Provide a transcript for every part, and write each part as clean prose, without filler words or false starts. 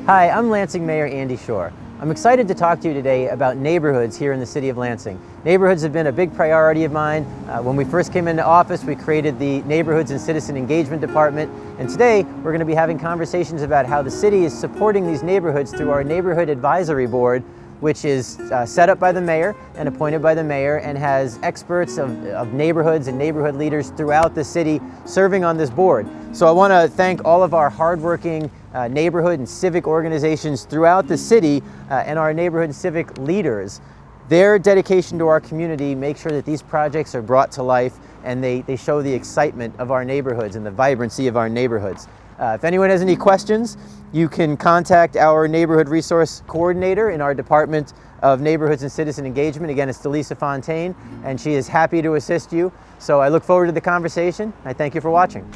Hi, I'm Lansing Mayor Andy Shore. I'm excited to talk to you today about neighborhoods here in the city of Lansing. Neighborhoods have been a big priority of mine. When we first came into office, we created the Neighborhoods and Citizen Engagement Department. And today, we're going to be having conversations about how the city is supporting these neighborhoods through our Neighborhood Advisory Board, which is set up by the mayor and appointed by the mayor and has experts of neighborhoods and neighborhood leaders throughout the city serving on this board. So I want to thank all of our hardworking neighborhood and civic organizations throughout the city and our neighborhood and civic leaders. Their dedication to our community makes sure that these projects are brought to life and they show the excitement of our neighborhoods and the vibrancy of our neighborhoods. If anyone has any questions, you can contact our Neighborhood Resource Coordinator in our Department of Neighborhoods and Citizen Engagement. Again, it's Delisa Fontaine, and she is happy to assist you. So I look forward to the conversation. I thank you for watching.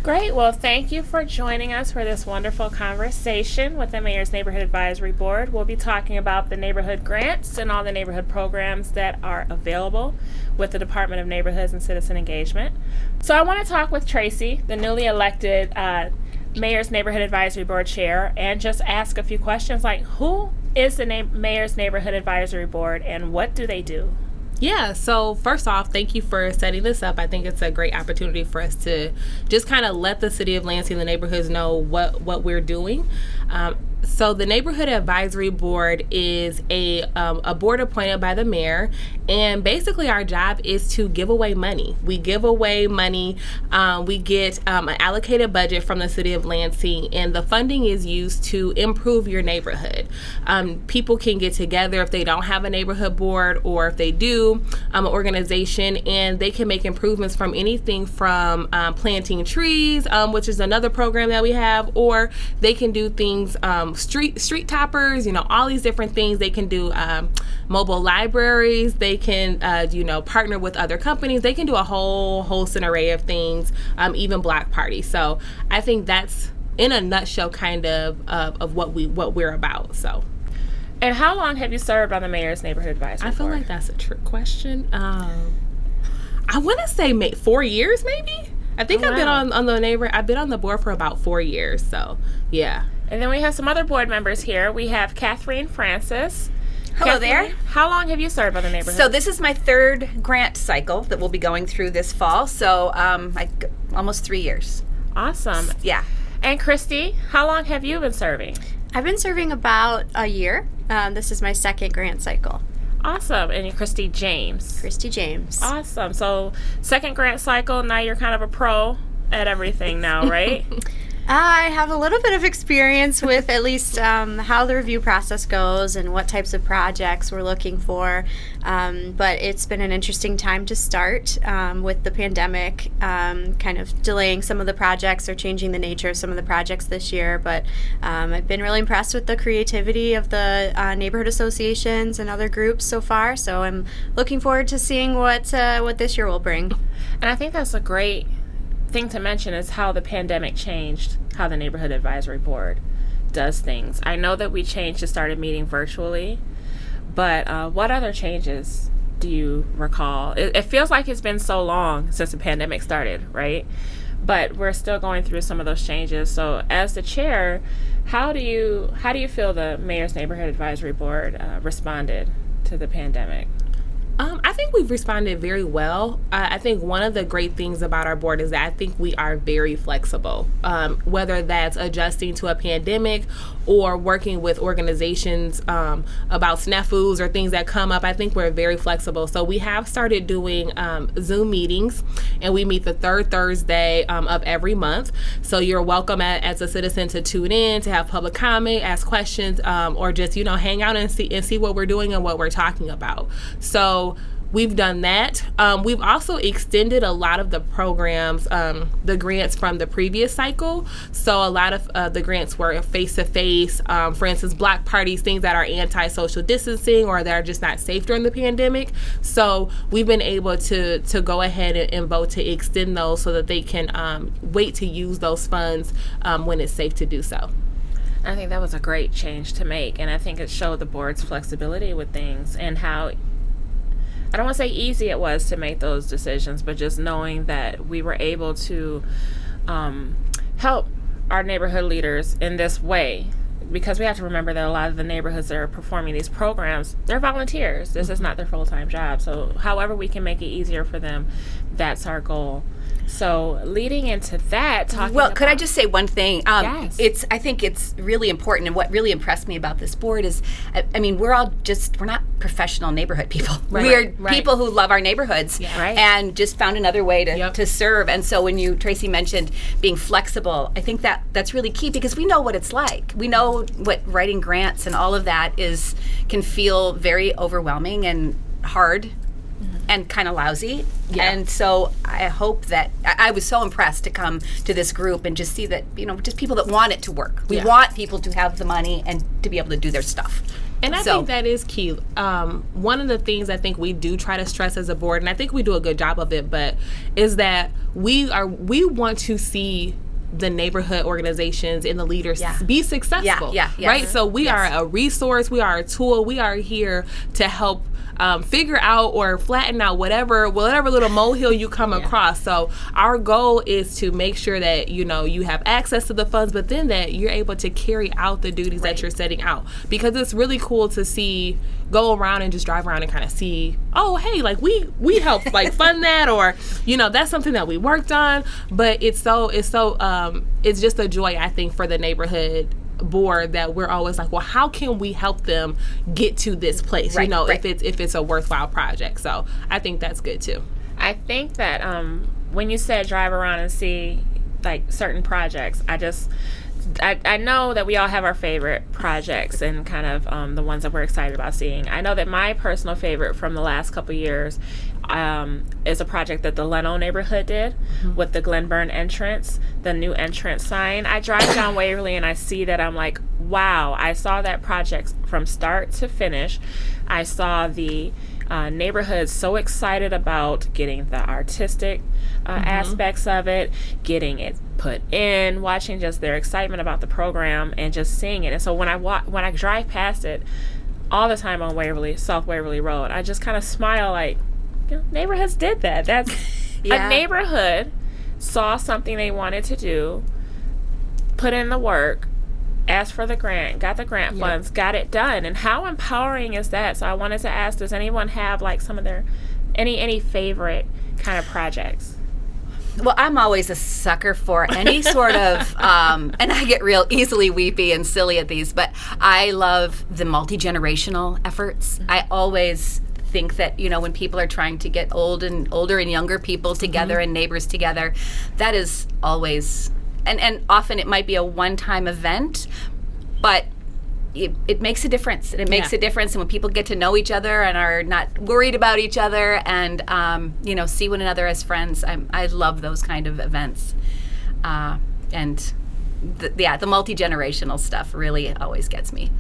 Great. Well, thank you for joining us for this wonderful conversation with the Mayor's Neighborhood Advisory Board. We'll be talking about the neighborhood grants and all the neighborhood programs that are available with the Department of Neighborhoods and Citizen Engagement. So I want to talk with Tracy, the newly elected Mayor's Neighborhood Advisory Board Chair, and just ask a few questions like, who is the Mayor's Neighborhood Advisory Board and what do they do? Yeah, so first off, thank you for setting this up. I think it's a great opportunity for us to just kind of let the city of Lansing, the neighborhoods, know what we're doing. So the Neighborhood Advisory Board is a board appointed by the mayor, and basically our job is to give away money. We give away money. We get an allocated budget from the city of Lansing, and the funding is used to improve your neighborhood. People can get together if they don't have a neighborhood board, or if they do, an organization, and they can make improvements from anything from planting trees, which is another program that we have, or they can do things street toppers, all these different things. They can do mobile libraries. They can partner with other companies. They can do a whole array of things, even block parties. So I think that's in a nutshell kind of what we're about. So. And how long have you served on the Mayor's Neighborhood Advisory Board? I feel like that's a trick question. I want to say 4 years, maybe. I think I've been I've been on the board for about 4 years. So yeah. And then we have some other board members here. We have Kathleen Francis. Hello Kathleen, there. How long have you served on the neighborhood? So this is my third grant cycle that we'll be going through this fall. So almost 3 years. Awesome. Yeah. And Christy, how long have you been serving? I've been serving about a year. This is my second grant cycle. Awesome. And you're Christy James. Christy James. Awesome. So second grant cycle, now you're kind of a pro at everything now, right? I have a little bit of experience with at least how the review process goes and what types of projects we're looking for. But it's been an interesting time to start with the pandemic, kind of delaying some of the projects or changing the nature of some of the projects this year. But I've been really impressed with the creativity of the neighborhood associations and other groups so far. So I'm looking forward to seeing what this year will bring. And I think that's a great thing to mention is how the pandemic changed how the Neighborhood Advisory Board does things. I know that we changed to started meeting virtually, but what other changes do you recall? It feels like it's been so long since the pandemic started, right? But we're still going through some of those changes. So as the chair, how do you feel the Mayor's Neighborhood Advisory Board responded to the pandemic? I think we've responded very well. I think one of the great things about our board is that I think we are very flexible, whether that's adjusting to a pandemic or working with organizations about snafus or things that come up. I think we're very flexible. So we have started doing Zoom meetings, and we meet the third Thursday of every month. So you're welcome as a citizen to tune in, to have public comment, ask questions, or just hang out and see what we're doing and what we're talking about. So we've done that. We've also extended a lot of the programs, the grants from the previous cycle. So a lot of the grants were face-to-face, for instance, block parties, things that are anti-social distancing or that are just not safe during the pandemic. So we've been able to go ahead and vote to extend those so that they can wait to use those funds when it's safe to do so. I think that was a great change to make, and I think it showed the board's flexibility with things and how I don't want to say easy it was to make those decisions, but just knowing that we were able to help our neighborhood leaders in this way because we have to remember that a lot of the neighborhoods that are performing these programs, they're volunteers. This is not their full-time job. So however we can make it easier for them, that's our goal. So leading into that, talking Well, about, could I just say one thing? Yes. I think it's really important, and what really impressed me about this board is, I mean, we're not professional neighborhood people. Right. We are Right. people who love our neighborhoods Right. and just found another way to, Yep. to serve. And so when Tracy mentioned being flexible, I think that's really key, because we know what it's like. We know what writing grants and all of that can feel very overwhelming and hard. And kind of lousy. Yeah. And so I hope that I was so impressed to come to this group and just see that, just people that want it to work. We Yeah. want people to have the money and to be able to do their stuff. And I think that is key. One of the things I think we do try to stress as a board, and I think we do a good job of it, but is that we want to see the neighborhood organizations and the leaders be successful. Yeah. Right? So we are a resource, we are a tool, we are here to help figure out or flatten out whatever little molehill you come across. So our goal is to make sure that you have access to the funds, but then that you're able to carry out the duties that you're setting out, because it's really cool to go around and just drive around and kind of see, oh hey, like we helped like fund that, or that's something that we worked on. But it's just a joy, I think, for the neighborhood board that we're always like, well, how can we help them get to this place? Right, right. if it's a worthwhile project. So I think that's good too. I think that when you said drive around and see like certain projects, I know that we all have our favorite projects and kind of the ones that we're excited about seeing. I know that my personal favorite from the last couple years is a project that the Leno neighborhood did with the Glenburn entrance, the new entrance sign. I drive down Waverly and I see that, I'm like, wow, I saw that project from start to finish. I saw the neighborhood so excited about getting the artistic aspects of it, getting it put in, watching just their excitement about the program and just seeing it. And so when I drive past it all the time on South Waverly Road, I just kind of smile like, neighborhoods did that. That's a neighborhood saw something they wanted to do, put in the work, asked for the grant, got the grant funds, got it done. And how empowering is that? So I wanted to ask, does anyone have like some of their any favorite kind of projects? Well, I'm always a sucker for any sort of, and I get real easily weepy and silly at these, but I love the multi-generational efforts. I always think that, when people are trying to get older and younger people together and neighbors together, that is always, and often it might be a one-time event, but it makes a difference. And it makes a difference. And when people get to know each other and are not worried about each other and, see one another as friends, I love those kind of events. And the multi-generational stuff really always gets me.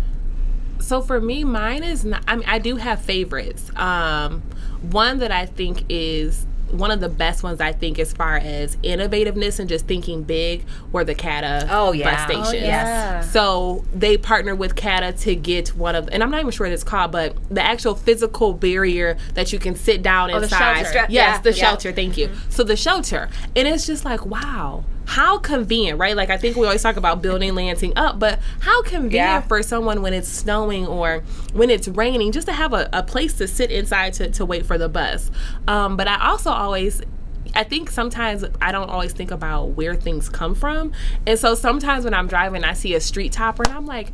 So for me, mine is not, I do have favorites. One that I think is one of the best ones, I think, as far as innovativeness and just thinking big, were the CATA bus stations. Oh, yeah. So they partnered with CATA to get one of, and I'm not even sure what it's called, but the actual physical barrier that you can sit down inside. The shelter. Yes, the shelter. Thank you. So the shelter, and it's just like, wow, how convenient, right? Like, I think we always talk about building Lansing up, but how convenient for someone when it's snowing or when it's raining, just to have a place to sit inside to wait for the bus. But I also I think sometimes I don't always think about where things come from. And so sometimes when I'm driving, I see a street topper and I'm like,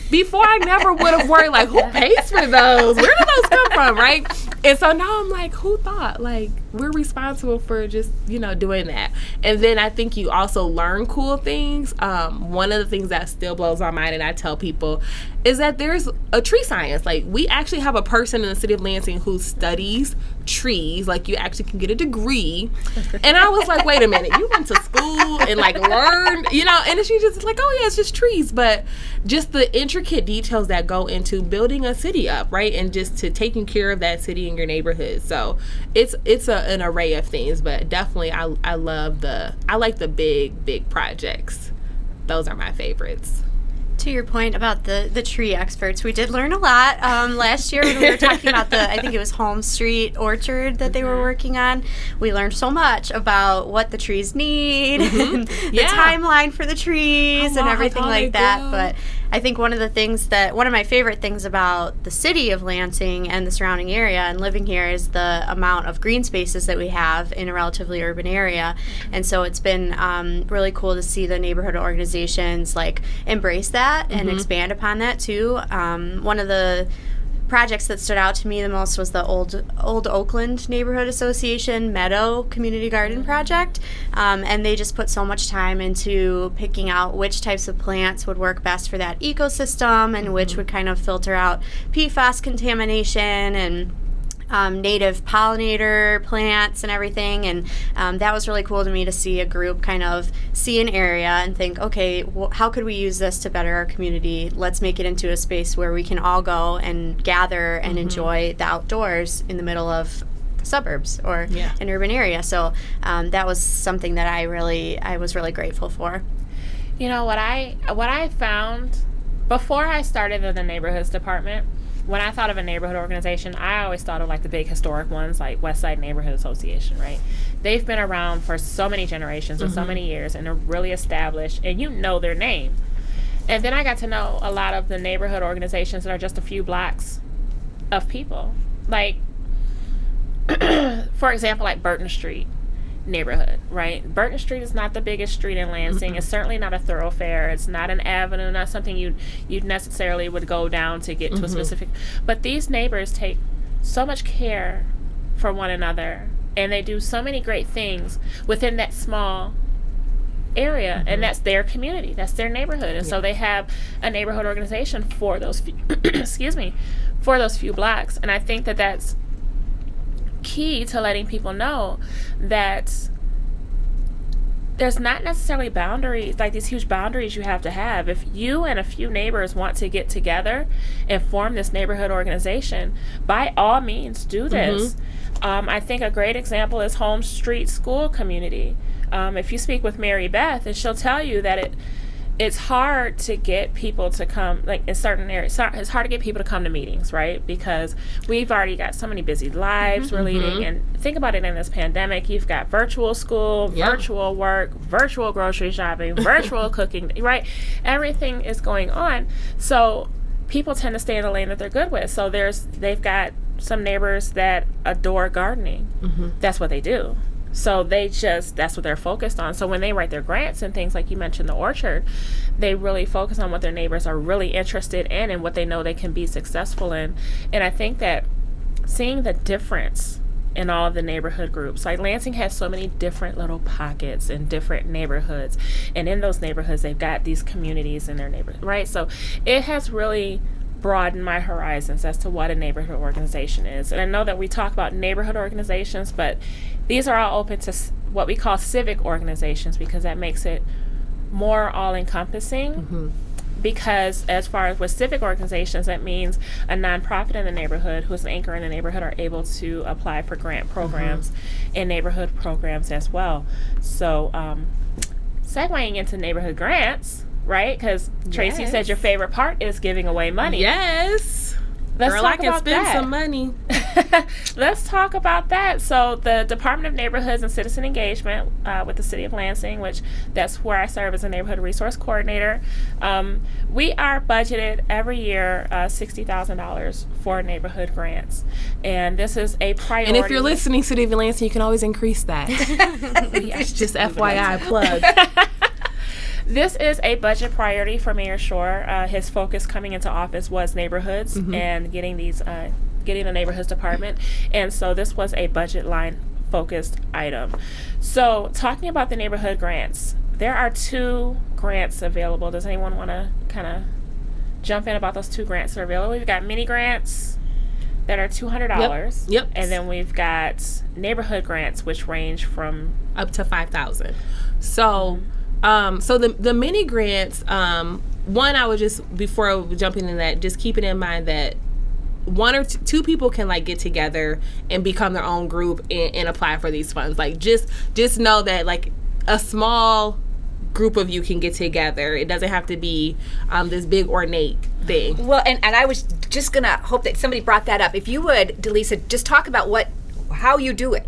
before I never would have worried, like, who pays for those? Where do those come from, right? And so now I'm like, who thought? Like, we're responsible for just, doing that. And then I think you also learn cool things. One of the things that still blows my mind, and I tell people, is that there's a tree science. Like, we actually have a person in the city of Lansing who studies trees. Like, you actually can get a degree. And I was like, wait a minute, you went to school and like learned, and she's just like, oh yeah, it's just trees. But just the intricate details that go into building a city up, right? And just to taking care of that city in your neighborhood. So it's an array of things, but definitely I like the big projects. Those are my favorites. To your point about the tree experts, we did learn a lot last year when we were talking about I think it was Holm Street Orchard that they were working on. We learned so much about what the trees need, and the timeline for the trees and everything like that. But I think one of my favorite things about the city of Lansing and the surrounding area and living here is the amount of green spaces that we have in a relatively urban area. And so it's been really cool to see the neighborhood organizations like embrace that and expand upon that too. One of the projects that stood out to me the most was the Old Oakland Neighborhood Association Meadow Community Garden Project, and they just put so much time into picking out which types of plants would work best for that ecosystem and which would kind of filter out PFAS contamination and native pollinator plants and everything, and that was really cool to me to see a group kind of see an area and think, okay, how could we use this to better our community? Let's make it into a space where we can all go and gather and enjoy the outdoors in the middle of the suburbs or an urban area. So that was something that I was really grateful for. You know, what I found before I started in the neighborhoods department, when I thought of a neighborhood organization, I always thought of like the big historic ones like Westside Neighborhood Association, right? They've been around for so many generations and so many years, and they're really established, and you know their name. And then I got to know a lot of the neighborhood organizations that are just a few blocks of people. Like, for example, like Burton Street neighborhood, right? Burton Street is not the biggest street in Lansing. It's certainly not a thoroughfare. It's not an avenue, not something you'd necessarily would go down to get to a specific. But these neighbors take so much care for one another, and they do so many great things within that small area, and that's their community, that's their neighborhood, and so they have a neighborhood organization for those few, for those few blocks. And I think that that's key to letting people know that there's not necessarily boundaries, like these huge boundaries you have to have. If you and a few neighbors want to get together and form this neighborhood organization, by all means do this. I think a great example is Holmes Street School Community. If you speak with Mary Beth, and she'll tell you that it's hard to get people to come, like in certain areas, it's hard to get people to come to meetings, right? Because we've already got so many busy lives we're leading. And think about it, in this pandemic, you've got virtual school, virtual work, virtual grocery shopping, virtual cooking, right? Everything is going on. So people tend to stay in the lane that they're good with. So they've got some neighbors that adore gardening. That's what they do. So that's what they're focused on. So when they write their grants and things, like you mentioned, the orchard, they really focus on what their neighbors are really interested in and what they know they can be successful in. And I think that seeing the difference in all of the neighborhood groups, like Lansing has so many different little pockets in different neighborhoods. And in those neighborhoods, they've got these communities in their neighborhood, right? So it has really broaden my horizons as to what a neighborhood organization is. And I know that we talk about neighborhood organizations, but these are all open to what we call civic organizations, because that makes it more all-encompassing. Because as far as with civic organizations, that means a nonprofit in the neighborhood who's an anchor in the neighborhood are able to apply for grant programs and neighborhood programs as well. So segueing into neighborhood grants, right? Because Tracy said your favorite part is giving away money. Yes. Let's Girl, talk I can about spend that. some money. Let's talk about that. So the Department of Neighborhoods and Citizen Engagement with the City of Lansing, which that's where I serve as a neighborhood resource coordinator, we are budgeted every year $60,000 for neighborhood grants. And this is a priority. And if you're listening, City of Lansing, you can always increase that. Just FYI plug. This is a budget priority for Mayor Shore. His focus coming into office was neighborhoods and getting the neighborhoods department. And so this was a budget line focused item. So talking about the neighborhood grants, there are 2 grants available. Does anyone want to kind of jump in about those 2 grants that are available? We've got mini grants that are $200. Yep. And then we've got neighborhood grants, which range from up to $5,000. So so the mini grants, one, I would just, before jumping in that, just keeping in mind that 1 or 2 people can like get together and become their own group and apply for these funds. Like just know that like a small group of you can get together. It doesn't have to be this big ornate thing. Well, and I was just gonna hope that somebody brought that up. If you would, Delisa, just talk about how you do it.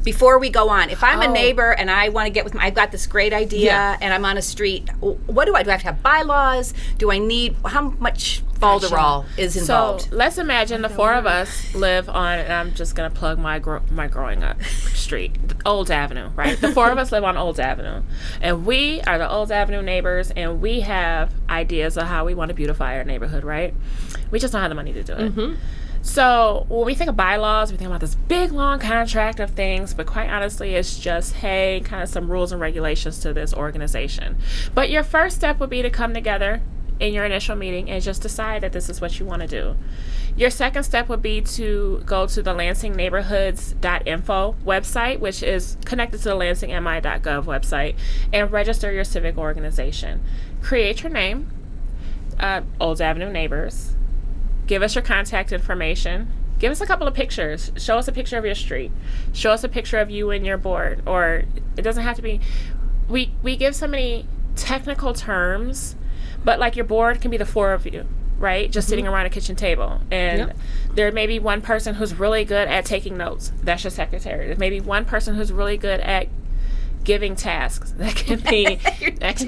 before we go on, if I'm a Oh. neighbor and I want to get with I've got this great idea Yeah. and I'm on a street, what do I have to have bylaws? Do I need, how much Balderall is involved? So let's imagine the four of us live on, and I'm just gonna plug my growing up street, Olds Avenue, right? The four of us live on Olds Avenue, and we are the Olds Avenue neighbors, and we have ideas of how we want to beautify our neighborhood, right? We just don't have the money to do it. So when we think of bylaws, we think about this big, long contract of things, but quite honestly, it's just, hey, kind of some rules and regulations to this organization. But your first step would be to come together in your initial meeting and just decide that this is what you want to do. Your second step would be to go to the LansingNeighborhoods.info website, which is connected to the LansingMI.gov website, and register your civic organization. Create your name, Olds Avenue Neighbors. Give us your contact information. Give us a couple of pictures. Show us a picture of your street. Show us a picture of you and your board. Or it doesn't have to be. We give so many technical terms, but like your board can be the four of you, right? Just sitting around a kitchen table. And there may be one person who's really good at taking notes. That's your secretary. There may be one person who's really good at giving tasks. That can be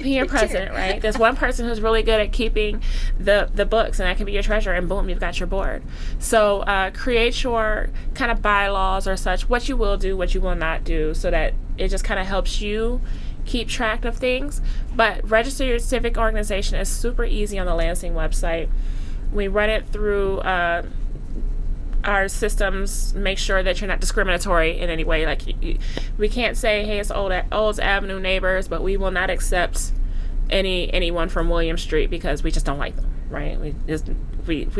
your president, right? There's one person who's really good at keeping the books, and that can be your treasurer, and boom, you've got your board. So create your kind of bylaws or such, what you will do, what you will not do, so that it just kind of helps you keep track of things. But register your civic organization is super easy on the Lansing website. We run it through our systems, make sure that you're not discriminatory in any way. Like we can't say, hey, it's Olds Avenue neighbors, but we will not accept anyone from William Street because we just don't like them, right? We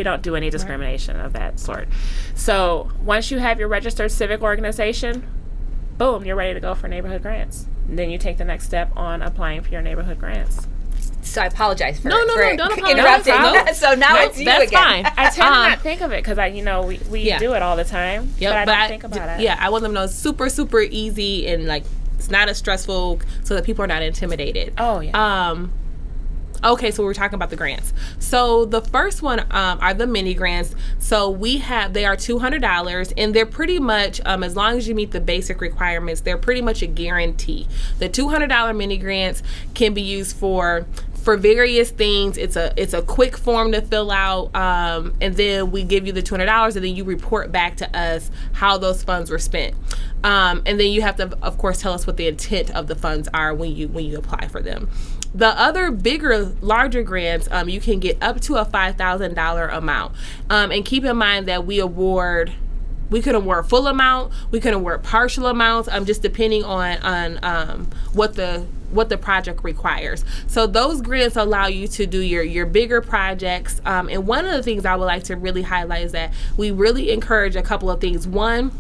don't do any discrimination of that sort. So once you have your registered civic organization, boom, you're ready to go for neighborhood grants. And then you take the next step on applying for your neighborhood grants. So I apologize for, No, for don't apologize. interrupting. No. So now it's you That's again. fine. I tend to not think of it because we Yeah. do it all the time, but I don't think about it. Yeah, I want them to know it's super, super easy and like it's not as stressful so that people are not intimidated. Oh, yeah. Okay, so we're talking about the grants. So the first one are the mini grants. So they are $200, and they're pretty much, as long as you meet the basic requirements, they're pretty much a guarantee. The $200 mini grants can be used for various things. It's a quick form to fill out, and then we give you the $200, and then you report back to us how those funds were spent. And then you have to, of course, tell us what the intent of the funds are when you apply for them. The other larger grants, you can get up to a $5,000 amount. And keep in mind that we can award full amount, we can award partial amounts, just depending on what the project requires. So those grants allow you to do your bigger projects. And one of the things I would like to really highlight is that we really encourage a couple of things. One,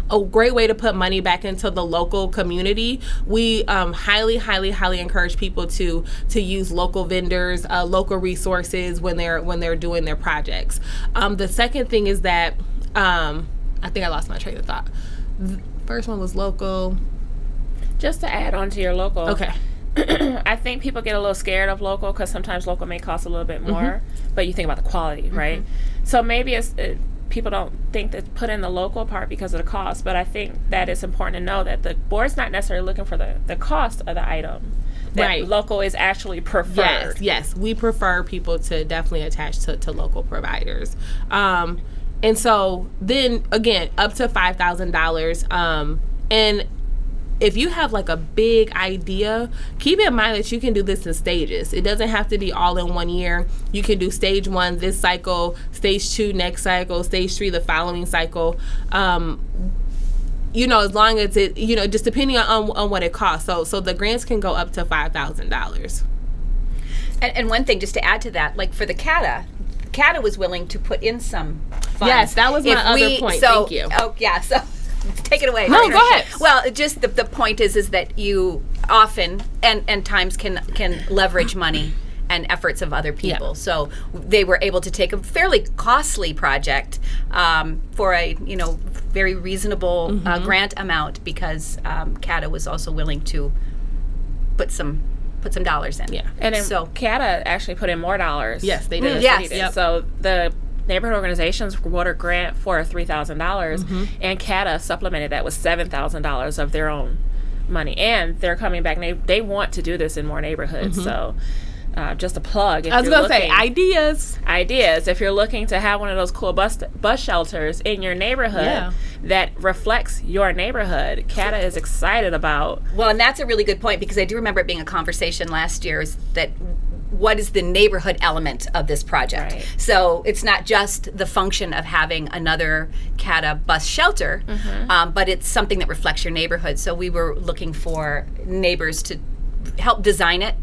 a great way to put money back into the local community. We highly, highly, highly encourage people to use local vendors, local resources when they're doing their projects. The second thing is that I think I lost my train of thought. The first one was local. Just to add on to your local. Okay. I think people get a little scared of local because sometimes local may cost a little bit more, but you think about the quality, right? So maybe people don't think that put in the local part because of the cost, but I think that it's important to know that the board's not necessarily looking for the cost of the item. That Right. local is actually preferred. Yes, we prefer people to definitely attach to local providers. And so then again, up to $5,000. And if you have like a big idea, keep in mind that you can do this in stages. It doesn't have to be all in 1 year. You can do stage 1 this cycle, stage 2 next cycle, stage 3 the following cycle. As long as it, just depending on what it costs. So the grants can go up to $5,000. And one thing, just to add to that, like for the CATA was willing to put in some funds. Yes, that was my other point. Thank you. Oh, yeah. So take it away. No, go ahead. Well, just the point is that you often and times can leverage money and efforts of other people. Yeah. So they were able to take a fairly costly project for a very reasonable grant amount because CATA was also willing to put some dollars in. Yeah. And then So- CATA actually put in more dollars. Yes, they did. Yes. We did. Yep. So the neighborhood organizations wrote a grant for $3,000, and CATA supplemented that with $7,000 of their own money. And they're coming back. They want to do this in more neighborhoods. So just a plug. If I was you're going to say looking- ideas. If you're looking to have one of those cool bus shelters in your neighborhood that reflects your neighborhood, CATA is excited about. Well, and that's a really good point, because I do remember it being a conversation last year, is that what is the neighborhood element of this project? Right. So it's not just the function of having another CATA bus shelter, but it's something that reflects your neighborhood. So we were looking for neighbors to help design it,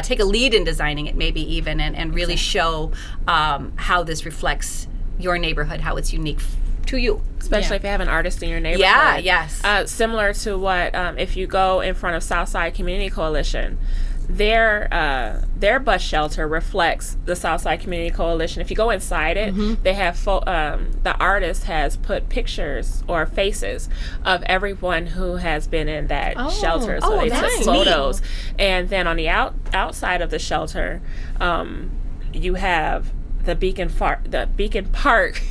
take a lead in designing it maybe even, and really show how this reflects your neighborhood, how it's unique to you. Especially if you have an artist in your neighborhood. Yeah, yes. Similar to what, if you go in front of Southside Community Coalition, their bus shelter reflects the Southside Community Coalition. If you go inside it, they have the artist has put pictures or faces of everyone who has been in that shelter. So they took nice. photos, and then on the outside of the shelter, you have the Beacon Park.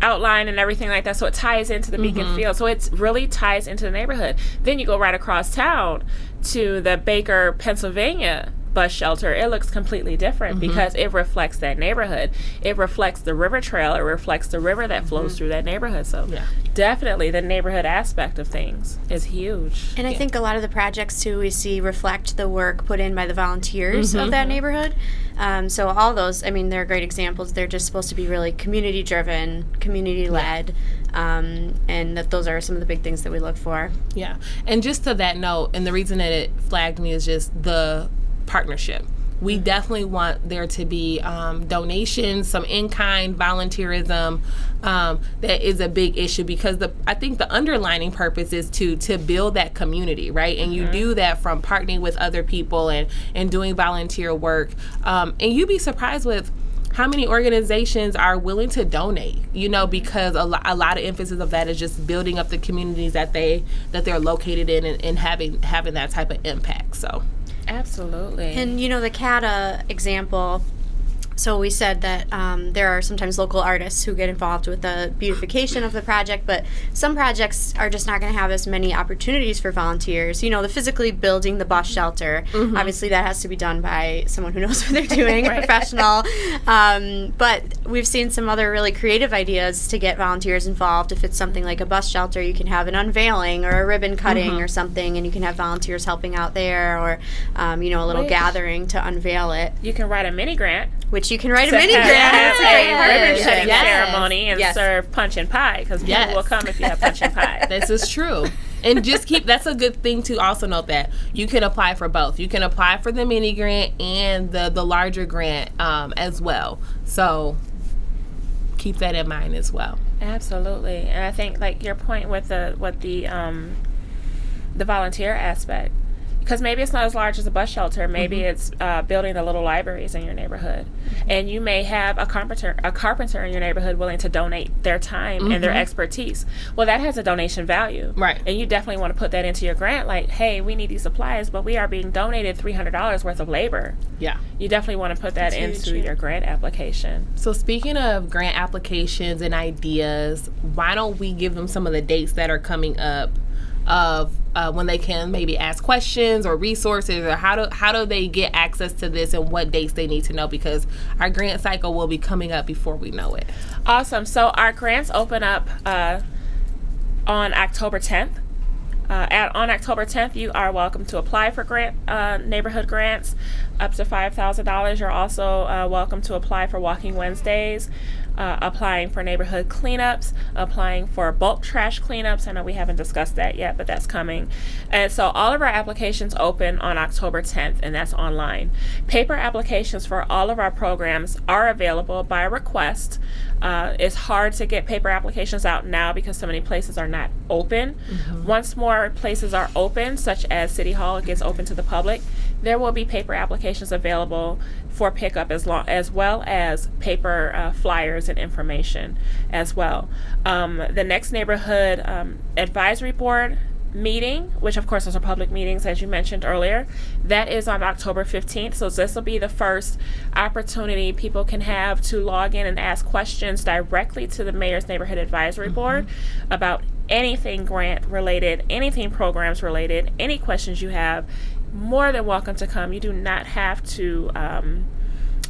Outline and everything like that, so it ties into the Beacon Field, so it really ties into the neighborhood. Then you go right across town to the Baker, Pennsylvania bus shelter. It looks completely different because it reflects that neighborhood. It reflects the river trail. It reflects the river that flows through that neighborhood. So definitely the neighborhood aspect of things is huge. And I think a lot of the projects too we see reflect the work put in by the volunteers of that neighborhood. So all those, I mean, they're great examples. They're just supposed to be really community driven, community led, and that those are some of the big things that we look for. Yeah. And just to that note, and the reason that it flagged me is just the partnership. We definitely want there to be donations, some in-kind volunteerism. That is a big issue, because I think the underlining purpose is to build that community, right? And you do that from partnering with other people and doing volunteer work. And you'd be surprised with how many organizations are willing to donate, because a lot of emphasis of that is just building up the communities that they're located in and having that type of impact. So. Absolutely. And the CATA example, so we said that there are sometimes local artists who get involved with the beautification of the project, but some projects are just not going to have as many opportunities for volunteers. The physically building the bus shelter, obviously that has to be done by someone who knows what they're doing, a professional. But we've seen some other really creative ideas to get volunteers involved. If it's something like a bus shelter, you can have an unveiling or a ribbon cutting or something, and you can have volunteers helping out there, or a little gathering to unveil it. You can write a mini grant. Which you can write a mini grant. That's a Right. ribbon cutting ceremony and Yes. serve punch and pie, because people will come if you have punch and pie. This is true. And just that's a good thing to also note, that you can apply for both. You can apply for the mini grant and the larger grant as well. So keep that in mind as well. Absolutely. And I think like your point with the volunteer aspect, because maybe it's not as large as a bus shelter. Maybe it's building the little libraries in your neighborhood, and you may have a carpenter in your neighborhood willing to donate their time and their expertise. Well, that has a donation value, Right. And you definitely want to put that into your grant. Like, hey, we need these supplies, but we are being donated $300 worth of labor. Yeah. You definitely want to put that into your grant application. So speaking of grant applications and ideas, why don't we give them some of the dates that are coming up of when they can maybe ask questions or resources, or how do they get access to this, and what dates they need to know, because our grant cycle will be coming up before we know it. Awesome. So our grants open up on October 10th. On October 10th, you are welcome to apply for neighborhood grants up to $5,000. You're also welcome to apply for Walking Wednesdays, applying for neighborhood cleanups, applying for bulk trash cleanups. I know we haven't discussed that yet, but that's coming. And so all of our applications open on October 10th, and that's online. Paper applications for all of our programs are available by request. It's hard to get paper applications out now because so many places are not open. Once more places are open, such as City Hall, it gets open to the public, there will be paper applications available for pickup, as well as paper flyers and information as well. The next neighborhood advisory board meeting, which of course those are public meetings as you mentioned earlier, that is on October 15th. So this will be the first opportunity people can have to log in and ask questions directly to the Mayor's Neighborhood Advisory Board about anything grant related, anything programs related, any questions you have. More than welcome to come. You do not have to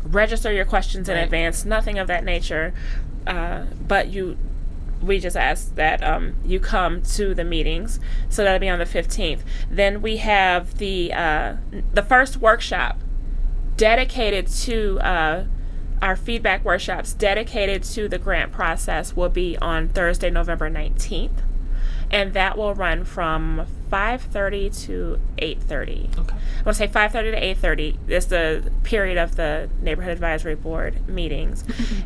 register your questions in advance, nothing of that nature, but we just ask that you come to the meetings. So that'll be on the 15th. Then we have the first workshop dedicated to our feedback workshops dedicated to the grant process will be on Thursday, November 19th. And that will run from 5:30 to 8:30. Okay. I want to say 5:30 to 8:30 is the period of the Neighborhood Advisory Board meetings.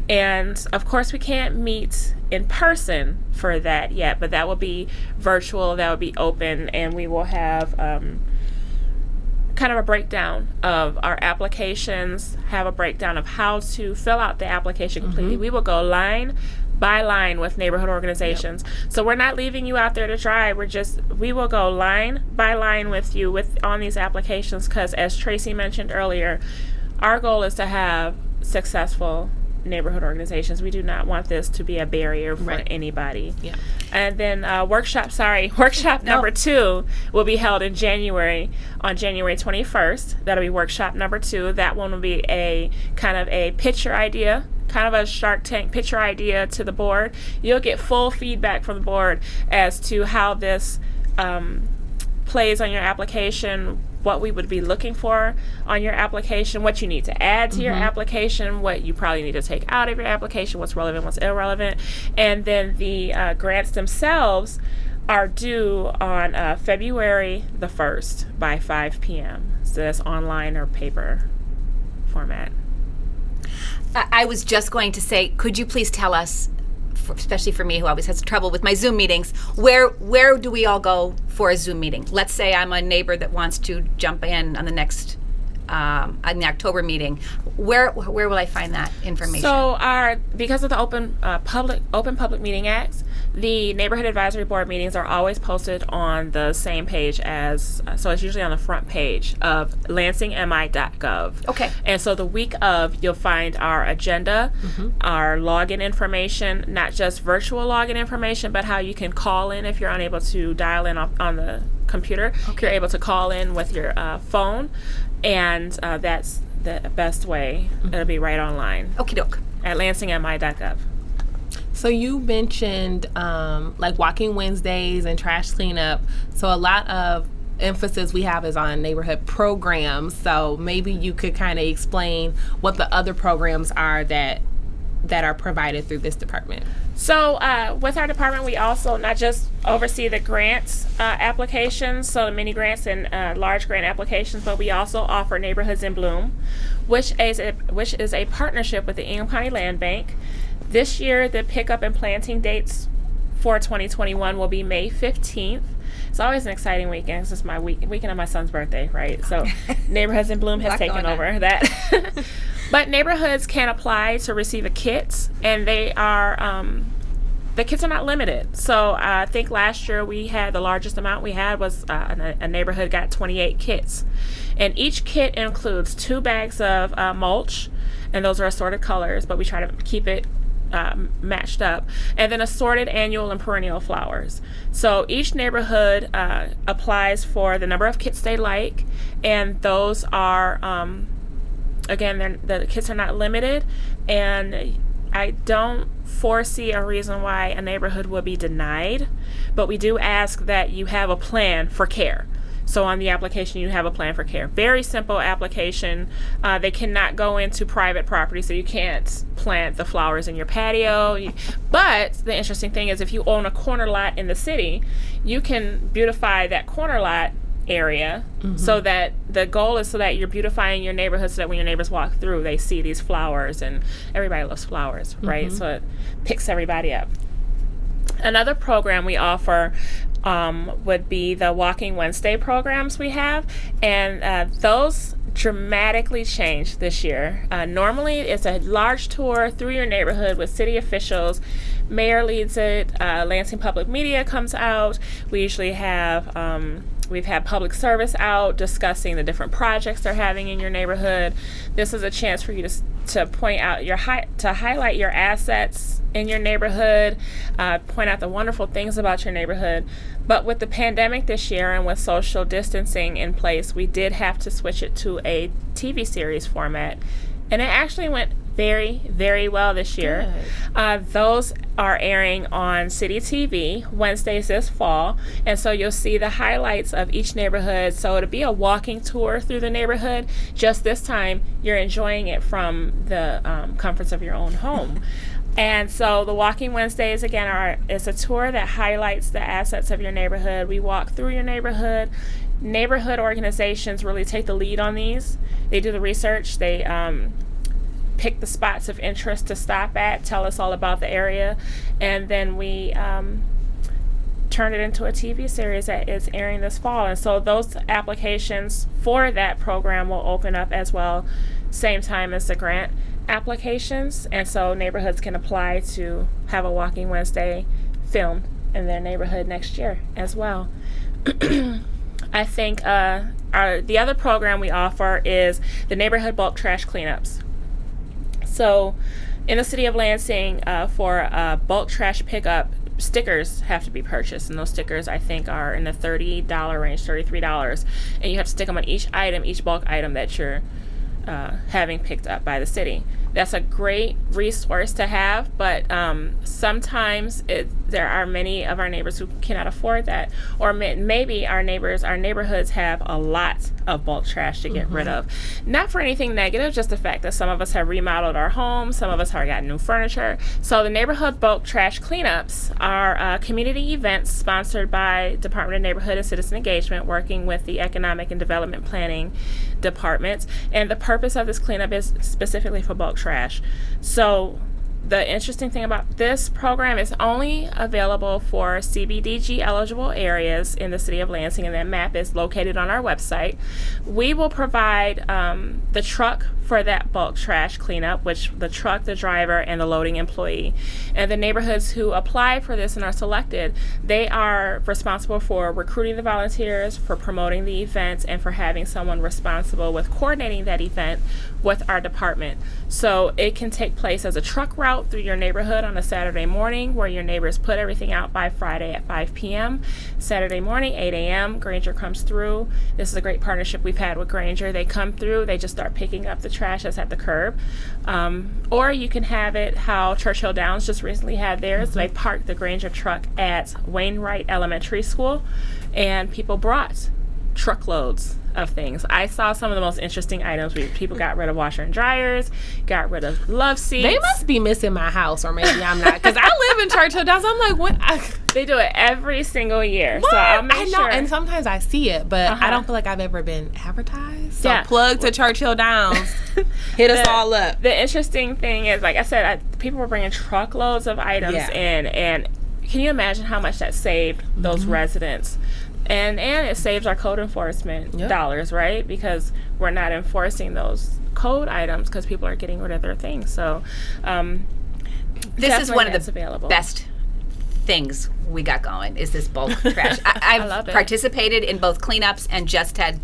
And of course, we can't meet in person for that yet, but that will be virtual, that will be open, and we will have kind of a breakdown of our applications, have a breakdown of how to fill out the application completely. We will go line by line with neighborhood organizations. So we're not leaving you out there to try. We will go line by line with you on these applications, because as Tracy mentioned earlier, our goal is to have successful neighborhood organizations. We do not want this to be a barrier for anybody. Yeah. And then workshop number 2 will be held in January, on January 21st. That'll be workshop number 2. That one will be a kind of a pitch your idea, kind of a Shark Tank pitch your idea to the board. You'll get full feedback from the board as to how this plays on your application, what we would be looking for on your application, what you need to add to your application, what you probably need to take out of your application, what's relevant, what's irrelevant. And then the grants themselves are due on February the 1st by 5 p.m. So that's online or paper format. I was just going to say, could you please tell us, especially for me who always has trouble with my Zoom meetings, where do we all go for a Zoom meeting? Let's say I'm a neighbor that wants to jump in on the next on the October meeting. Where will I find that information? So because of the Open Public Meeting Act, the Neighborhood Advisory Board meetings are always posted on the same page as, so it's usually on the front page of lansingmi.gov. Okay. And so the week of, you'll find our agenda, our login information, not just virtual login information, but how you can call in if you're unable to dial in on the computer. Okay. You're able to call in with your phone, and that's the best way. It'll be right online. Okie doke. At lansingmi.gov. So you mentioned like Walking Wednesdays and trash cleanup. So a lot of emphasis we have is on neighborhood programs. So maybe you could kind of explain what the other programs are that are provided through this department. So with our department, we also not just oversee the grants applications, so the mini grants and large grant applications, but we also offer Neighborhoods in Bloom, which is a partnership with the Ingham County Land Bank. This year, the pickup and planting dates for 2021 will be May 15th. It's always an exciting weekend. It's just my weekend of my son's birthday, right? So Neighborhoods in Bloom has taken over that. But neighborhoods can apply to receive a kit, and they are the kits are not limited. So I think last year the largest amount we had was a neighborhood got 28 kits, and each kit includes 2 bags of mulch, and those are assorted colors, but we try to keep it matched up, and then assorted annual and perennial flowers. So each neighborhood applies for the number of kits they like, and those are again, the kits are not limited, and I don't foresee a reason why a neighborhood would be denied, but we do ask that you have a plan for care. So on the application, you have a plan for care. Very simple application. They cannot go into private property, so you can't plant the flowers in your patio. But the interesting thing is, if you own a corner lot in the city, you can beautify that corner lot area, so that the goal is so that you're beautifying your neighborhood, so that when your neighbors walk through, they see these flowers, and everybody loves flowers, right? So it picks everybody up. Another program we offer would be the Walking Wednesday programs we have, and those dramatically changed this year. Normally, it's a large tour through your neighborhood with city officials, Mayor leads it. Lansing Public Media comes out. We usually have we've had public service out discussing the different projects they're having in your neighborhood. This is a chance for you to point out to highlight your assets in your neighborhood, point out the wonderful things about your neighborhood. But with the pandemic this year and with social distancing in place, we did have to switch it to a TV series format. And it actually went very, very well this year. Those are airing on City TV Wednesdays this fall. And so you'll see the highlights of each neighborhood. So it'll be a walking tour through the neighborhood. Just this time, you're enjoying it from the comforts of your own home. And so the Walking Wednesdays, again, it's a tour that highlights the assets of your neighborhood. We walk through your neighborhood. Neighborhood organizations really take the lead on these. They do the research. They pick the spots of interest to stop at, tell us all about the area, and then we turn it into a TV series that is airing this fall. And so those applications for that program will open up as well, same time as the grant applications. And so neighborhoods can apply to have a Walking Wednesday filmed in their neighborhood next year as well. I think the other program we offer is the neighborhood bulk trash cleanups. So in the city of Lansing, for bulk trash pickup, stickers have to be purchased, and those stickers I think are in the $30 range, $33, and you have to stick them on each item, each bulk item that you're having picked up by the city. That's a great resource to have, but sometimes there are many of our neighbors who cannot afford that, or maybe our neighborhoods have a lot of bulk trash to get rid of. Not for anything negative, just the fact that some of us have remodeled our homes, some of us have gotten new furniture. So the neighborhood bulk trash cleanups are community events sponsored by Department of Neighborhood and Citizen Engagement, working with the Economic and Development Planning departments. And the purpose of this cleanup is specifically for bulk trash. So the interesting thing about this program is only available for CBDG eligible areas in the city of Lansing, and that map is located on our website. We will provide the truck for that bulk trash cleanup, which the truck, the driver, and the loading employee. And the neighborhoods who apply for this and are selected, they are responsible for recruiting the volunteers, for promoting the events, and for having someone responsible with coordinating that event with our department. So it can take place as a truck route through your neighborhood on a Saturday morning, where your neighbors put everything out by Friday at 5 p.m. Saturday morning, 8 a.m., Granger comes through. This is a great partnership we've had with Granger. They come through, they just start picking up the trash that's at the curb. Or you can have it how Churchill Downs just recently had theirs. They parked the Granger truck at Wainwright Elementary School, and people brought truckloads of things. I saw some of the most interesting items. People got rid of washer and dryers, got rid of love seats. They must be missing my house, or maybe I'm not, because I live in Churchill Downs. I'm like, what? They do it every single year. What? So I'll make I know, sure. and sometimes I see it, but I don't feel like I've ever been advertised. So plug to Churchill Downs. Hit us all up. The interesting thing is, like I said, people were bringing truckloads of items in, and can you imagine how much that saved those residents? And it saves our code enforcement dollars, right? Because we're not enforcing those code items because people are getting rid of their things. So this is one of the best things we got going, is this bulk trash. I've participated in both cleanups and just had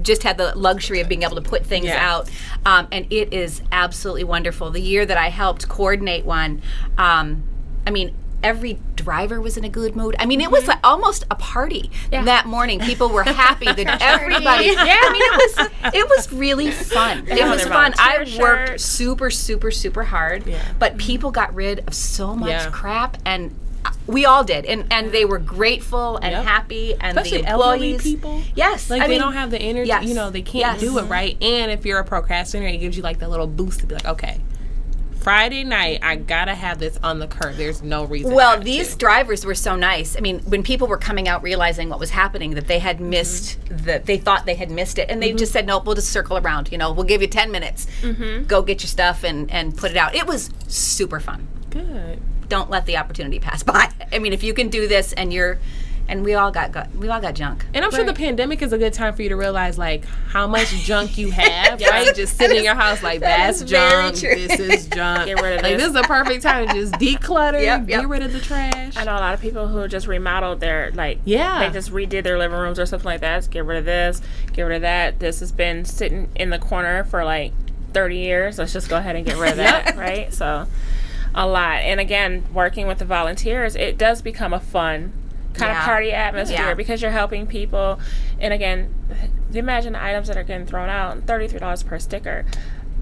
just had the luxury of being able to put things out, and it is absolutely wonderful. The year that I helped coordinate one, every driver was in a good mood. It was like almost a party that morning. People were happy that everybody. It was really fun. It was fun. I worked super, super, super hard, but people got rid of so much crap, and we all did, and they were grateful and happy, and especially the employees. elderly people. Yes, they don't have the energy. They can't do it right. And if you're a procrastinator, it gives you like that little boost to be like, okay, Friday night, I gotta have this on the curb. There's no reason. Well, these drivers were so nice. When people were coming out realizing what was happening, that they had missed they thought they had missed it, and they just said, nope, we'll just circle around. We'll give you 10 minutes. Go get your stuff and put it out. It was super fun. Good. Don't let the opportunity pass by. If you can do this and you're and we all got junk. And I'm sure the pandemic is a good time for you to realize like how much junk you have, right? Just sitting in your house like that's junk. This is junk. Get rid of like this. this is a perfect time to just declutter, Yep. get rid of the trash. I know a lot of people who just remodeled their they just redid their living rooms or something like that. Get rid of this, get rid of that. This has been sitting in the corner for like 30 years. Let's just go ahead and get rid of that, right? So a lot. And again, working with the volunteers, it does become a fun kind of party atmosphere because you're helping people. And again, imagine the items that are getting thrown out, $33 per sticker.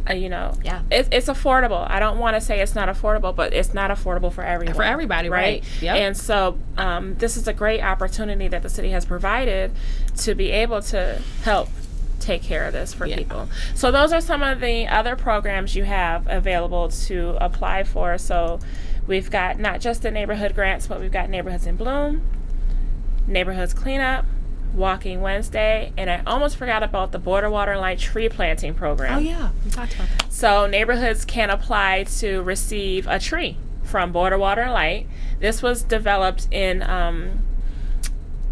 It's affordable. I don't want to say it's not affordable, but it's not affordable for everyone. For everybody, right? Yep. And so this is a great opportunity that the city has provided to be able to help take care of this for people. So those are some of the other programs you have available to apply for. So we've got not just the neighborhood grants, but we've got Neighborhoods in Bloom, Neighborhoods Cleanup, Walking Wednesday, and I almost forgot about the Border Water and Light tree planting program. Oh yeah, we talked about that. So neighborhoods can apply to receive a tree from Border Water and Light. This was developed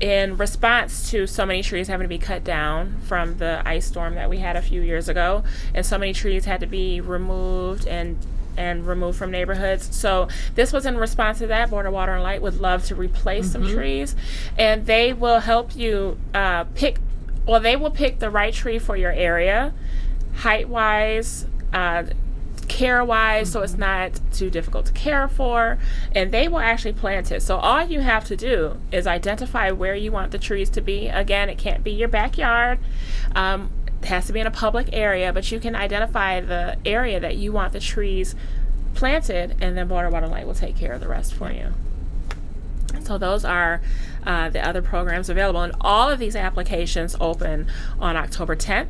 in response to so many trees having to be cut down from the ice storm that we had a few years ago, and so many trees had to be removed and removed from neighborhoods. So this was in response to that. Border Water and Light would love to replace some trees, and they will help you pick the right tree for your area, height-wise, care-wise, so it's not too difficult to care for, and they will actually plant it. So all you have to do is identify where you want the trees to be. Again, it can't be your backyard. It has to be in a public area, but you can identify the area that you want the trees planted, and then Border Water and Light will take care of the rest for you. So those are the other programs available, and all of these applications open on October 10th,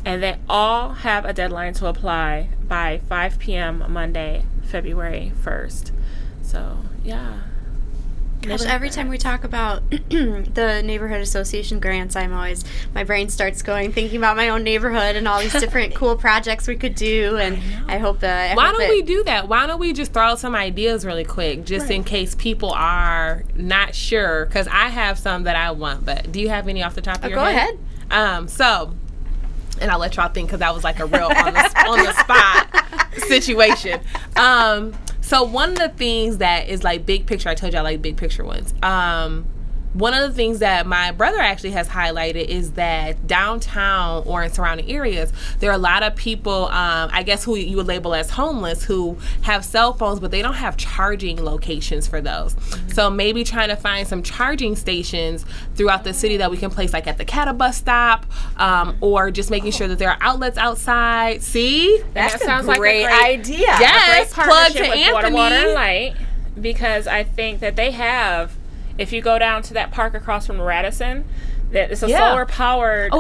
and they all have a deadline to apply by 5 p.m. Monday, February 1st. So, yeah. Gosh, every time we talk about the neighborhood association grants, my brain starts going, thinking about my own neighborhood and all these different cool projects we could do, and I hope that... Why don't we do that? Why don't we just throw out some ideas really quick, just in case people are not sure? Because I have some that I want, but do you have any off the top of your head? Go ahead. And I'll let y'all think, because that was like a real on the spot situation. So one of the things that is like big picture, I told you I like big picture ones. One of the things that my brother actually has highlighted is that downtown or in surrounding areas, there are a lot of people, I guess who you would label as homeless, who have cell phones, but they don't have charging locations for those. Mm-hmm. So maybe trying to find some charging stations throughout the city that we can place, like at the Cata bus stop, or just making sure that there are outlets outside. See? That sounds like a great idea. Yes, plug to Anthony. Border Water and Light, because I think that they have... If you go down to that park across from Radisson, it's a solar-powered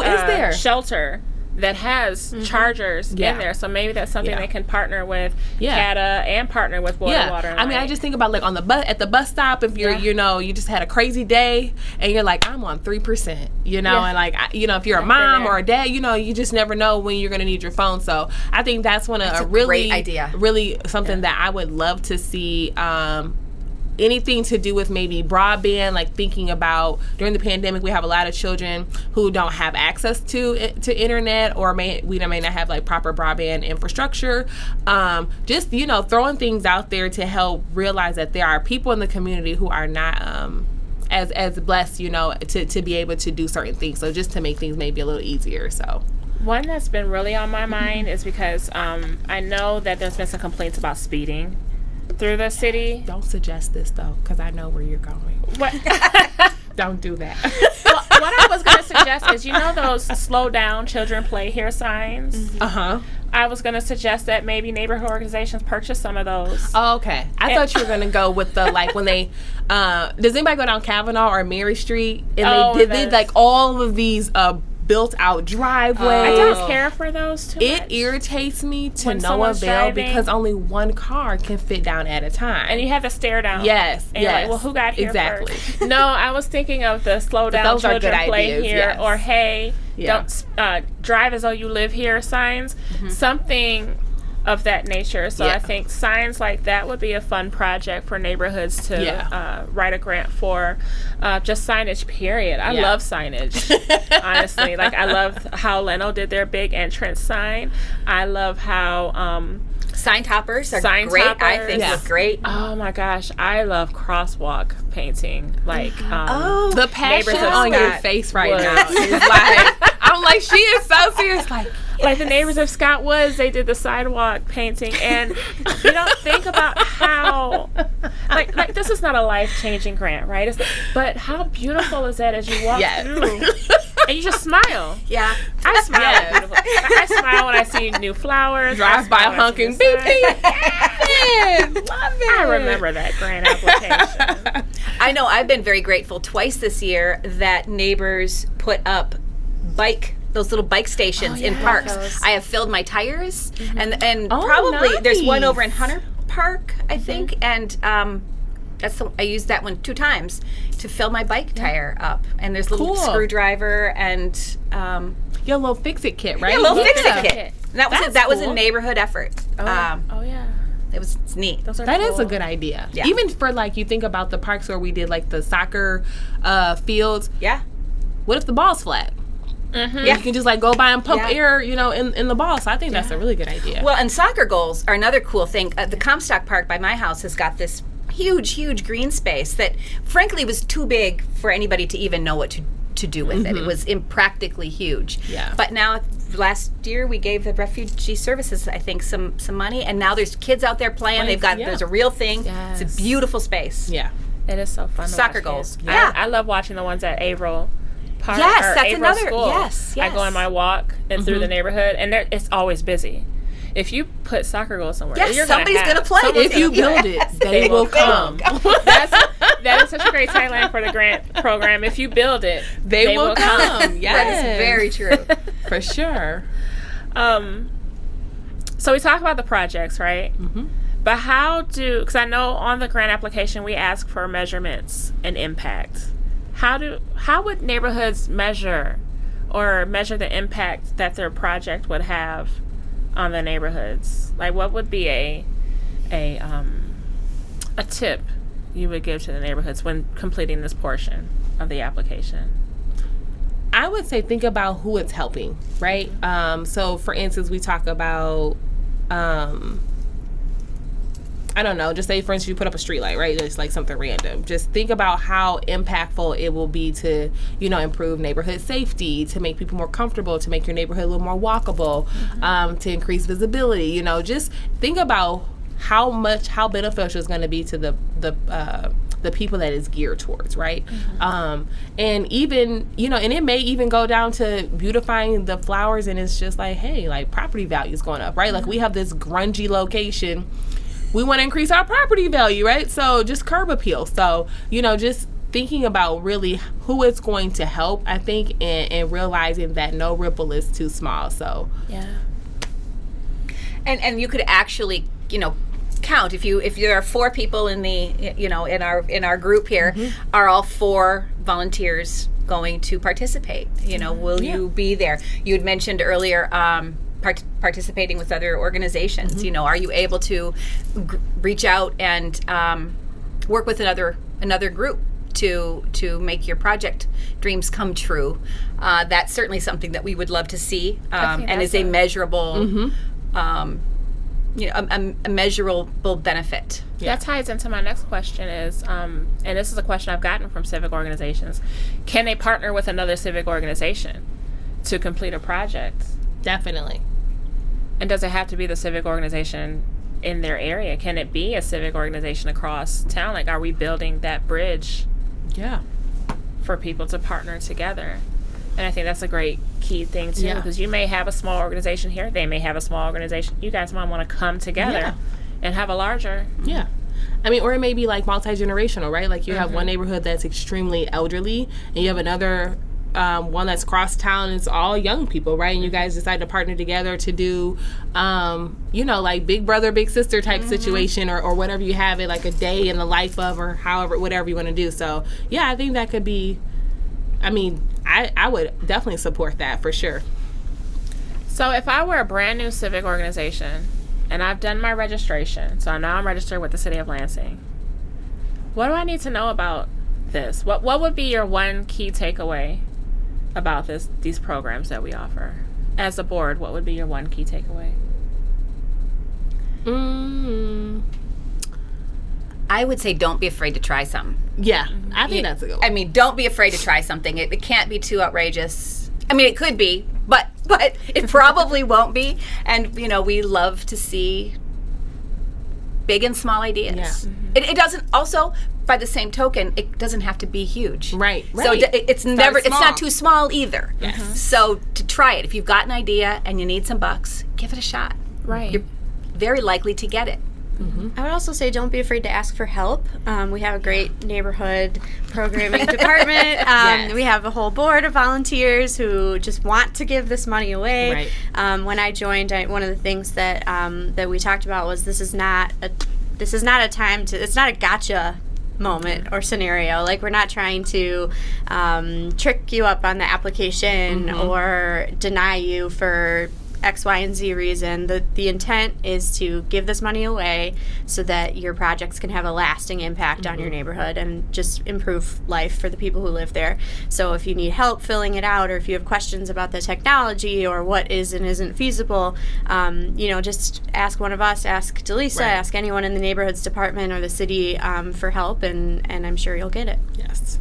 shelter that has chargers in there. So maybe that's something they can partner with CATA and partner with Water and Light. I mean, I just think about like on the bus at the bus stop, if you're you just had a crazy day and you're like, I'm on 3%, and like if you're a mom or a dad, you just never know when you're gonna need your phone. So I think that's a really great idea. Really something that I would love to see. Anything to do with maybe broadband, like thinking about during the pandemic, we have a lot of children who don't have access to internet, or may not have like proper broadband infrastructure. Just throwing things out there to help realize that there are people in the community who are not as blessed, to be able to do certain things. So just to make things maybe a little easier. So. One that's been really on my mind is because I know that there's been some complaints about speeding through the city. Don't suggest this though, because I know where you're going. What? Don't do that. Well, what I was going to suggest is, those slow down, children play here signs. I was going to suggest that maybe neighborhood organizations purchase some of those. Oh, okay. I thought you were going to go with the like when they does anybody go down Kavanaugh or Mary Street and they did like all of these built out driveways. I don't care for those too much. It irritates me to when no avail driving, because only one car can fit down at a time. And you have to stare down. Yes, and you're like, well, who got here exactly. first? No, I was thinking of the slow down, those children are good play ideas, here, yes. or hey, don't drive as though you live here signs. Something of that nature. So Yeah. I think signs like that would be a fun project for neighborhoods to write a grant for. Just signage, period. I love signage, honestly. Like, I love how Leno did their big entrance sign. I love how Sign toppers are Sign great. I toppers. think Yeah. look great. oh my gosh, I love crosswalk painting. Like, The passion Neighbors of on your Scott face right Woods. now is like, I'm like, she is so serious. Like, like the neighbors of Scott Woods, they did the sidewalk painting, and you don't think about how, like this is not a life-changing grant, right? But how beautiful is that as you walk Yes. through, and you just smile. Yeah. I smile. Yes. Beautiful. I smile when I see new flowers. drive by honking, beep, beep. Yes, love it. I remember that grant application. I know I've been very grateful twice this year that neighbors put up those little bike stations in parks. those. I have filled my tires, and Oh, probably there's one nice. over in Hunter Park, I think, and I used that one 2 times to fill my bike tire up. And there's a little Cool. screwdriver and Your little fix-it kit, right? a little fix-it Yeah. kit. And that was That's that was cool. a neighborhood effort. Oh yeah, It's neat. those are That cool. is a good idea. Yeah. Even for like, you think about the parks where we did like the soccer fields. Yeah. What if the ball's flat? Mm-hmm. Yeah. You can just like go by and pump Yeah. air, in the ball. So I think that's a really good idea. Well, and soccer goals are another cool thing. The Comstock Park by my house has got this huge green space that, frankly, was too big for anybody to even know what to do with it. It was impractically huge. Yeah. But now, last year, we gave the Refugee Services, I think, some money, and now there's kids out there playing. They've got there's a real thing. Yes. It's a beautiful space. Yeah. It is so fun. To Soccer watch goals. kids. Yeah. I love watching the ones at Averill Park. Yes, or that's Averill another- School. yes, I go on yes. my walk and through the neighborhood, and it's always busy. If you put soccer goals somewhere, Yes, you're somebody's gonna gonna play. someone's If you gonna- build it, they will come. that is such a great tagline for the grant program. If you build it, They will come. That Yes. is very true. For sure. So we talk about the projects, right? Mm-hmm. But because I know on the grant application we ask for measurements and impact. How would neighborhoods measure the impact that their project would have on the neighborhoods? Like, what would be a tip you would give to the neighborhoods when completing this portion of the application? I would say think about who it's helping, right? So, for instance, we talk about, I don't know, just say, for instance, you put up a street light, right? It's like something random. Just think about how impactful it will be to, improve neighborhood safety, to make people more comfortable, to make your neighborhood a little more walkable, to increase visibility. Just think about how beneficial it's going to be to the people that it's geared towards, right? And even, and it may even go down to beautifying the flowers, and it's just like, hey, like property value is going up, right? Like we have this grungy location. We want to increase our property value, right? So just curb appeal. So, just thinking about really who it's going to help, I think, and realizing that no ripple is too small. So, Yeah. And you could actually, count if there are 4 people in the in our group here, are all 4 volunteers going to participate? Will you be there? You had mentioned earlier participating with other organizations. Are you able to reach out and work with another group to make your project dreams come true? That's certainly something that we would love to see, and is a measurable a measurable benefit. That ties into my next question is, and this is a question I've gotten from civic organizations, can they partner with another civic organization to complete a project? definitely. And does it have to be the civic organization in their area? Can it be a civic organization across town? Like, are we building that bridge Yeah. for people to partner together? And I think that's a great key thing too, Yeah. because you may have a small organization here, they may have a small organization. You guys might want to come together Yeah. and have a larger. Yeah. I mean, or it may be like multi-generational, right? Like you have one neighborhood that's extremely elderly, and you have another one that's cross town. It's all young people, right? And you guys decide to partner together to do, like big brother, big sister type situation, or whatever you have it, like a day in the life of, or however, whatever you want to do. So yeah, I think that could be. I mean, I would definitely support that for sure. So if I were a brand new civic organization and I've done my registration, so now I'm registered with the City of Lansing. What do I need to know about this? What would be your one key takeaway about these programs that we offer? As a board, what would be your one key takeaway? I would say don't be afraid to try some. Yeah, I think that's a good one. I mean, don't be afraid to try something. It can't be too outrageous. I mean, it could be, but it probably won't be. And, we love to see big and small ideas. Yeah. It doesn't, also, by the same token, it doesn't have to be huge. Right. So it's never, it's small. not too small either. Yes. So to try it, if you've got an idea and you need some bucks, give it a shot. Right. You're very likely to get it. I would also say don't be afraid to ask for help. We have a great neighborhood programming department. Yes. We have a whole board of volunteers who just want to give this money away. Right. When I joined, one of the things that that we talked about was this is not a time to. It's not a gotcha moment or scenario. Like, we're not trying to trick you up on the application or deny you for X, Y, and Z reason. The intent is to give this money away so that your projects can have a lasting impact on your neighborhood and just improve life for the people who live there. So if you need help filling it out, or if you have questions about the technology or what is and isn't feasible, just ask one of us, ask Delisa, ask anyone in the neighborhoods department or the city for help, and I'm sure you'll get it. Yes.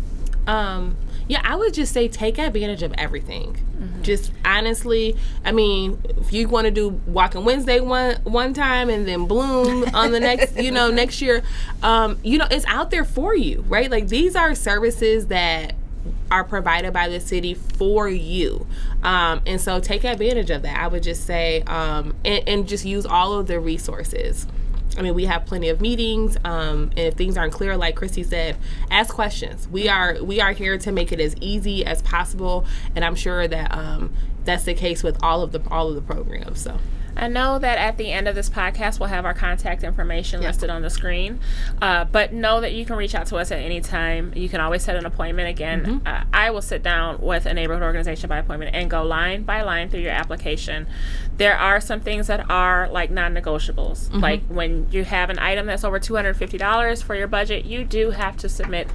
I would just say take advantage of everything. Just honestly, I mean, if you want to do Walking Wednesday one time and then Bloom on the next, next year, it's out there for you, right? Like, these are services that are provided by the city for you. And so take advantage of that. I would just say, and just use all of the resources. I mean, we have plenty of meetings, and if things aren't clear, like Christy said, ask questions. We are here to make it as easy as possible, and I'm sure that that's the case with all of the programs. So I know that at the end of this podcast, we'll have our contact information listed on the screen. But know that you can reach out to us at any time. You can always set an appointment. Again, I will sit down with a neighborhood organization by appointment and go line by line through your application. There are some things that are like non-negotiables. Like, when you have an item that's over $250 for your budget, you do have to submit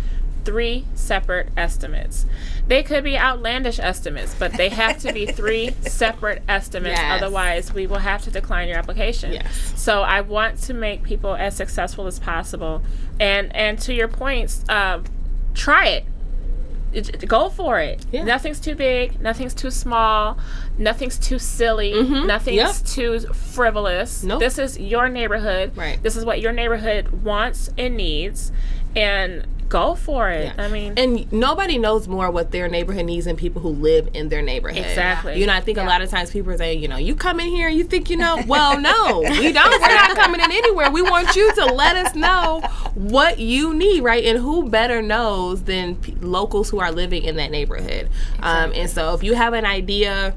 3 separate estimates. They could be outlandish estimates, but they have to be 3 separate estimates. Yes. Otherwise, we will have to decline your application. Yes. So I want to make people as successful as possible. And to your points, try it. Go for it. Yeah. Nothing's too big. Nothing's too small. Nothing's too silly. Nothing's too frivolous. Nope. This is your neighborhood. Right. This is what your neighborhood wants and needs. And go for it. Yeah. I mean, and nobody knows more what their neighborhood needs than people who live in their neighborhood. Exactly. I think a lot of times people say, you come in here and you think well, no, we don't. We're not coming in anywhere. We want you to let us know what you need, right? And who better knows than locals who are living in that neighborhood. Exactly. And so if you have an idea,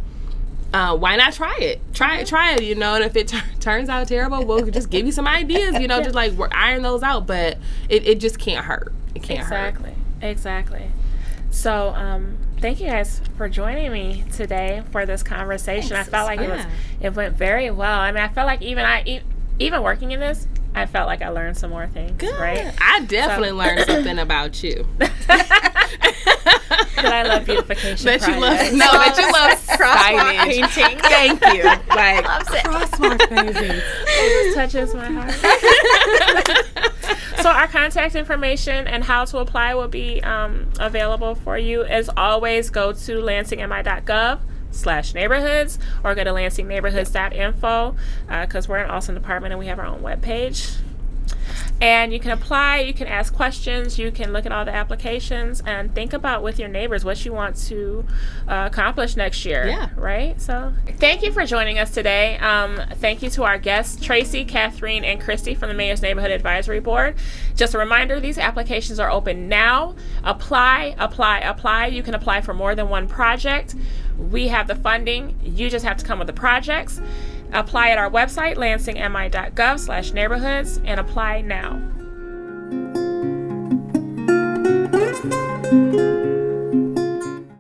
why not try it? Try it, and if it turns out terrible, we'll just give you some ideas, just like iron those out, but it just can't hurt. It can't hurt. Exactly. So, thank you guys for joining me today for this conversation. Thanks, I felt like it went very well. I mean, I felt like even working in this, I felt like I learned some more things. Good. Right? I definitely learned something about you. That I love beautification. That you love crosswalk painting. Thank you. Like, loves it. Crosswalk painting. It just touches my heart. So our contact information and how to apply will be available for you. As always, go to lansingmi.gov/neighborhoods or go to lansingneighborhoods.info because we're an awesome department and we have our own webpage. And you can apply, you can ask questions, you can look at all the applications and think about with your neighbors what you want to accomplish next year. Yeah. Right? So thank you for joining us today. Thank you to our guests, Tracy, Catherine, and Christy from the Mayor's Neighborhood Advisory Board. Just a reminder, these applications are open now. Apply. You can apply for more than one project. We have the funding. You just have to come with the projects. Apply at our website, lansingmi.gov/neighborhoods, and apply now.